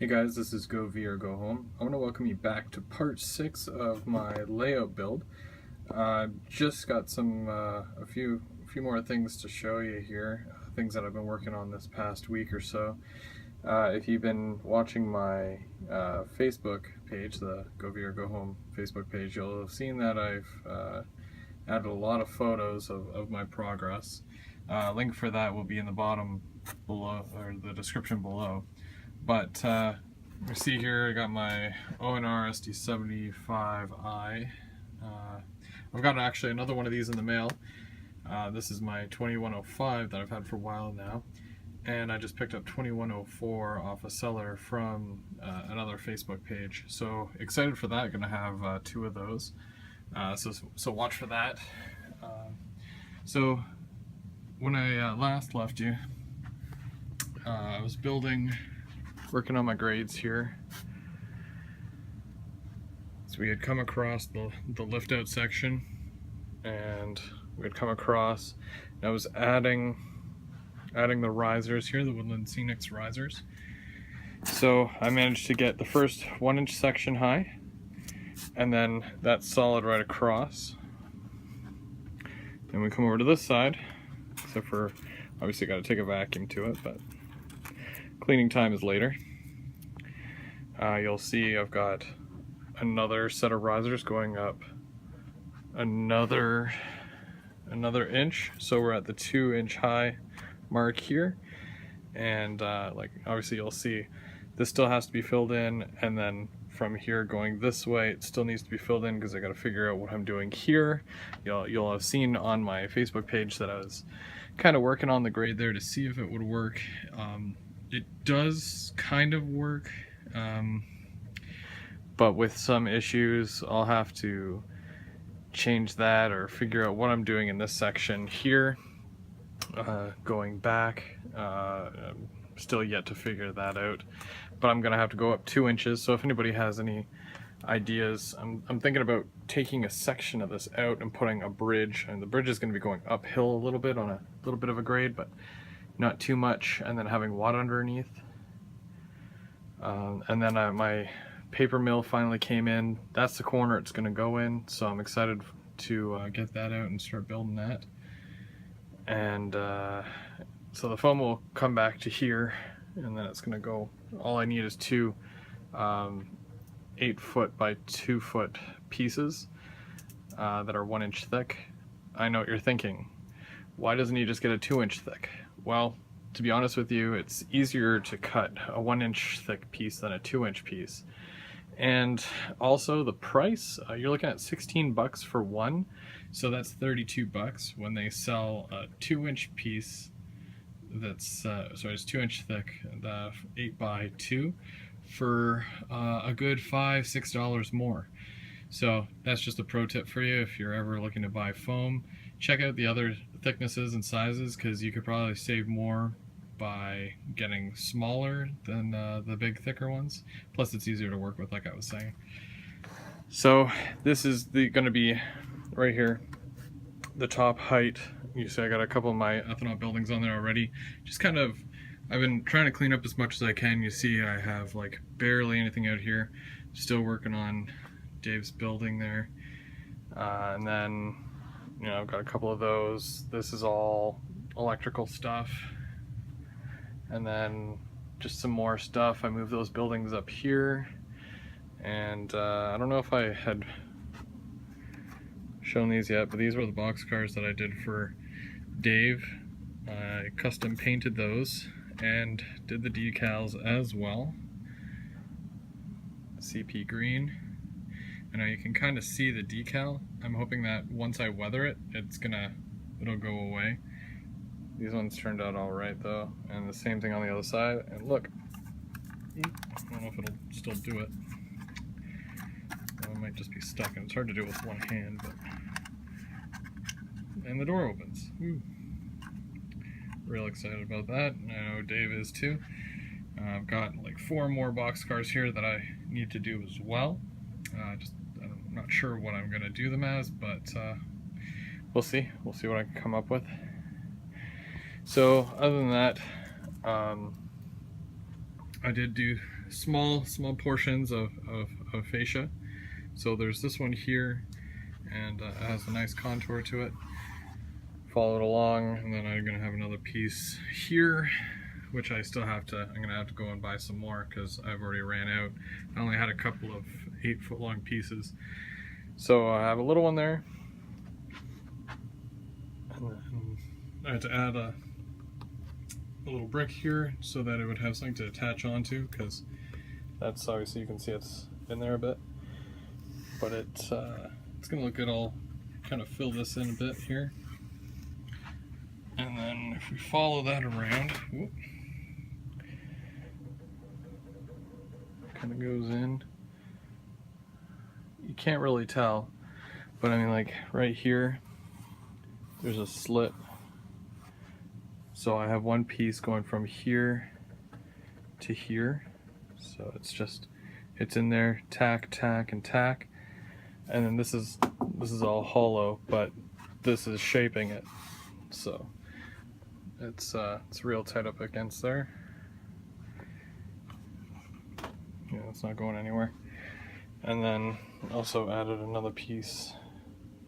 Hey guys, this is Go V or Go Home. I want to welcome you back to part 6 of my layout build. Just got a few more things to show you here, things that I've been working on this past week or so. If you've been watching my Facebook page, the Go V or Go Home Facebook page, you'll have seen that I've added a lot of photos of my progress. Link for that will be in the bottom below, or the description below. But you see here I got my ONR SD75i. I've got actually another one of these in the mail. This is my 2105 that I've had for a while now, and I just picked up 2104 off a seller from another Facebook page. So excited for that. Gonna have 2 of those. So watch for that. So when I last left you, I was working on my grades here. So we had come across the lift out section, and we had come across, and I was adding the risers here, the Woodland Scenics risers. So I managed to get the first 1-inch section high, and then that's solid right across. Then we come over to this side, except for obviously got to take a vacuum to it, but cleaning time is later. You'll see I've got another set of risers going up another inch, so we're at the 2-inch high mark here. And like obviously you'll see this still has to be filled in, and then from here going this way it still needs to be filled in because I got to figure out what I'm doing here. You'll have seen on my Facebook page that I was kind of working on the grade there to see if it would work. It does kind of work, but with some issues I'll have to change that or figure out what I'm doing in this section here. Going back, I'm still yet to figure that out, but I'm gonna have to go up 2 inches. So if anybody has any ideas, I'm thinking about taking a section of this out and putting a bridge, and the bridge is going to be going uphill a little bit on a little bit of a grade, but not too much, and then having water underneath. And then my paper mill finally came in. That's the corner it's going to go in, so I'm excited to get that out and start building that. And so the foam will come back to here, and then it's going to go, all I need is 2 8-foot by 2-foot pieces that are 1-inch thick. I know what you're thinking, why doesn't he just get a 2-inch thick? Well, to be honest with you, it's easier to cut a 1-inch thick piece than a 2-inch piece. And also the price, you're looking at 16 bucks for one, so that's 32 bucks when they sell a 2-inch piece that's sorry, it's 2-inch thick, the 8x2, for a good $5-6 more. So that's just a pro tip for you if you're ever looking to buy foam. Check out the other thicknesses and sizes, because you could probably save more by getting smaller than the big thicker ones. Plus it's easier to work with, like I was saying. So this is going to be right here, the top height. You see I got a couple of my ethanol buildings on there already. Just kind of, I've been trying to clean up as much as I can. You see I have like barely anything out here. Still working on Dave's building there. And then, you know, I've got a couple of those. This is all electrical stuff. And then just some more stuff. I moved those buildings up here. And I don't know if I had shown these yet, but these were the boxcars that I did for Dave. I custom painted those and did the decals as well. CP green. And now you can kind of see the decal. I'm hoping that once I weather it, it'll go away. These ones turned out all right though, and the same thing on the other side. And look, I don't know if it'll still do it. It might just be stuck, and it's hard to do with one hand. But and the door opens. Woo. Real excited about that. I know Dave is too. I've got like 4 more boxcars here that I need to do as well. I'm not sure what I'm gonna do them as, but we'll see. We'll see what I can come up with. So other than that, I did do small portions of fascia. So there's this one here, and it has a nice contour to it. Follow it along, and then I'm gonna have another piece here, which I still have to, I'm gonna have to go and buy some more because I've already ran out. I only had a couple of 8-foot long pieces. So I have a little one there. And then I had to add a little brick here so that it would have something to attach onto, because that's obviously, you can see it's in there a bit. But it's gonna look good. I'll kind of fill this in a bit here. And then if we follow that around, kind of goes in. You can't really tell, but I mean, like right here, there's a slit. So I have one piece going from here to here. So it's in there, tack, tack, and tack. And then this is all hollow, but this is shaping it. So it's real tight up against there. Yeah, it's not going anywhere. And then also added another piece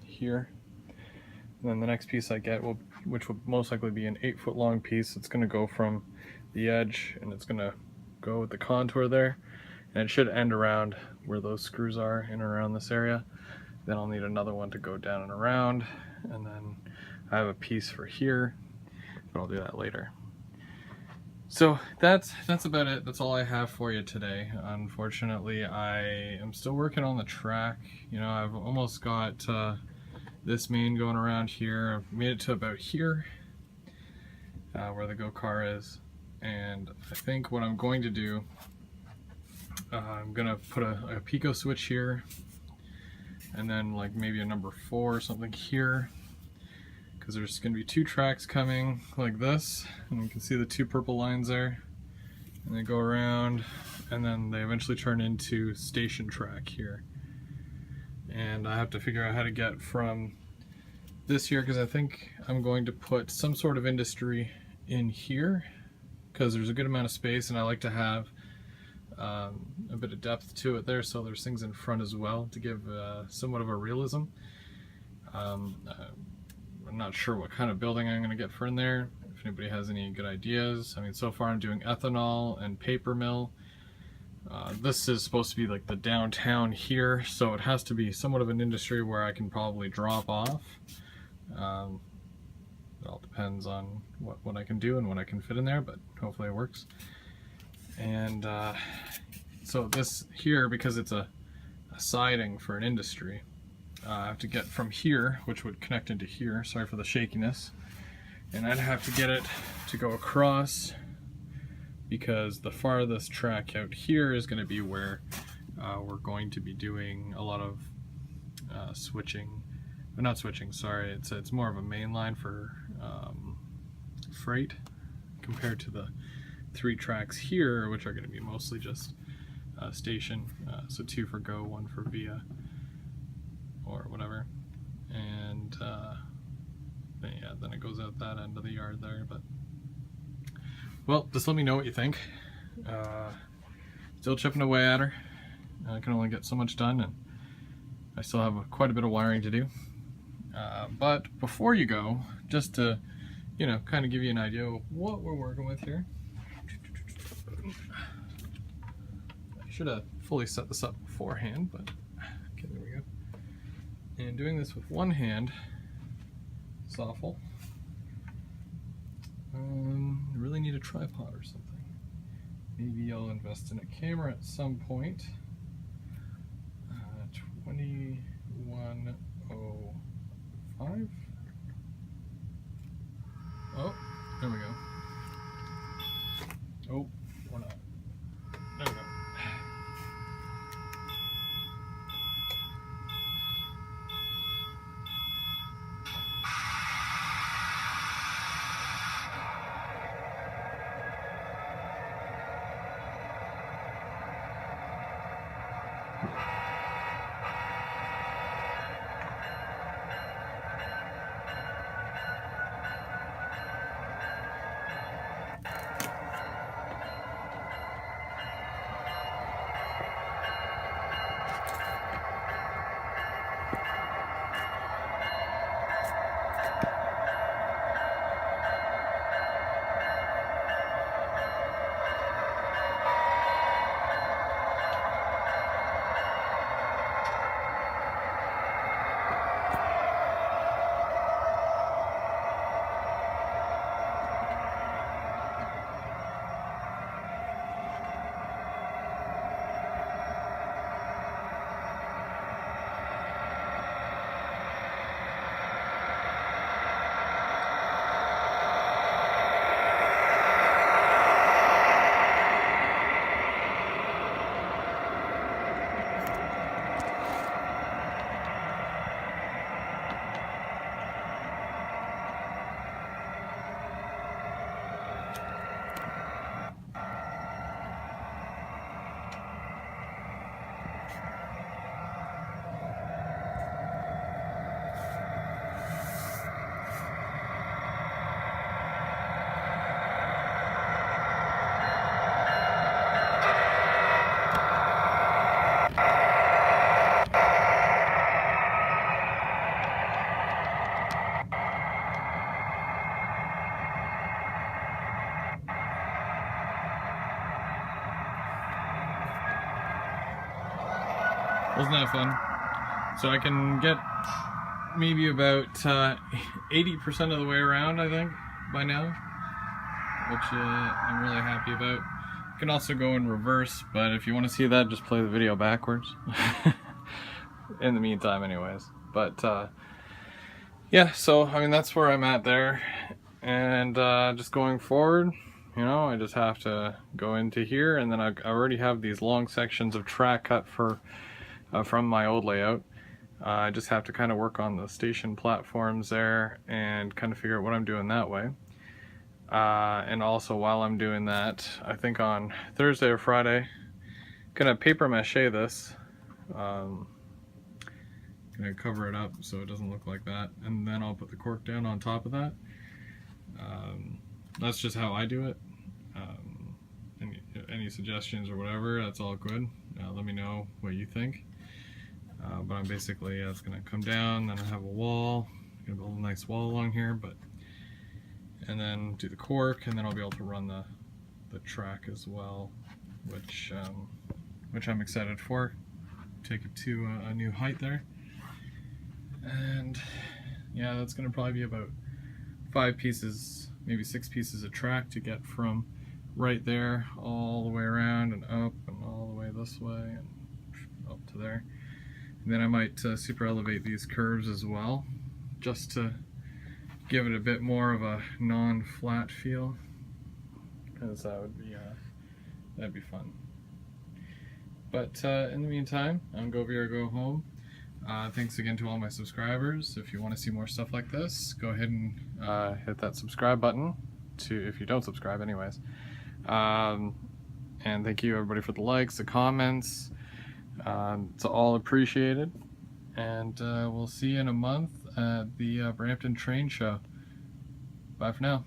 here. And then the next piece I get which will most likely be an 8-foot long piece. It's gonna go from the edge, and it's gonna go with the contour there. And it should end around where those screws are, in and around this area. Then I'll need another one to go down and around. And then I have a piece for here, but I'll do that later. So that's about it. That's all I have for you today. Unfortunately, I am still working on the track. You know, I've almost got this main going around here. I've made it to about here, where the go-car is. And I think what I'm going to do, I'm gonna put a Pico switch here, and then like maybe a number 4 or something here, because there's going to be 2 tracks coming like this, and you can see the 2 purple lines there, and they go around, and then they eventually turn into station track here. And I have to figure out how to get from this here, because I think I'm going to put some sort of industry in here, because there's a good amount of space, and I like to have a bit of depth to it there, so there's things in front as well to give somewhat of a realism. I'm not sure what kind of building I'm going to get for in there. If anybody has any good ideas. I mean, so far I'm doing ethanol and paper mill. This is supposed to be like the downtown here, so it has to be somewhat of an industry where I can probably drop off. It all depends on what I can do and what I can fit in there, but hopefully it works. And so this here, because it's a siding for an industry, I have to get from here, which would connect into here, sorry for the shakiness, and I'd have to get it to go across, because the farthest track out here is going to be where we're going to be doing a lot of switching, but not switching, sorry, it's more of a main line for freight, compared to the 3 tracks here, which are going to be mostly just station, so 2 for go, 1 for via, or whatever. And yeah, then it goes out that end of the yard there. But well, just let me know what you think. Still chipping away at her. I can only get so much done, and I still have quite a bit of wiring to do. But before you go, just to, you know, kind of give you an idea of what we're working with here. I should have fully set this up beforehand, but okay, there we go. And doing this with one hand is awful. I really need a tripod or something. Maybe I'll invest in a camera at some point. 2105. Oh, there we go. Oh, we're not. There we go. Wasn't that fun? So I can get maybe about 80% of the way around, I think, by now, which I'm really happy about. You can also go in reverse, but if you want to see that, just play the video backwards. In the meantime, anyways. But yeah, so I mean, that's where I'm at there, and just going forward, you know, I just have to go into here, and then I already have these long sections of track cut for from my old layout. I just have to kind of work on the station platforms there and kind of figure out what I'm doing that way. And also, while I'm doing that, I think on Thursday or Friday, I'm gonna paper mache this. Gonna cover it up so it doesn't look like that, and then I'll put the cork down on top of that. That's just how I do it. Any suggestions or whatever, that's all good. Let me know what you think. But I'm basically, it's gonna come down, then I have a wall. I'm gonna build a nice wall along here, and then do the cork, and then I'll be able to run the track as well, which I'm excited for. Take it to a new height there. And yeah, that's gonna probably be about 5 pieces, maybe 6 pieces of track to get from right there all the way around and up and all the way this way and up to there. And then I might super elevate these curves as well, just to give it a bit more of a non-flat feel, because that would be that'd be fun. But in the meantime, I'm Go Big or Go Home. Thanks again to all my subscribers. If you want to see more stuff like this, go ahead and hit that subscribe button, if you don't subscribe anyways. And thank you everybody for the likes, the comments. It's all appreciated. And we'll see you in a month at the Brampton Train Show. Bye for now.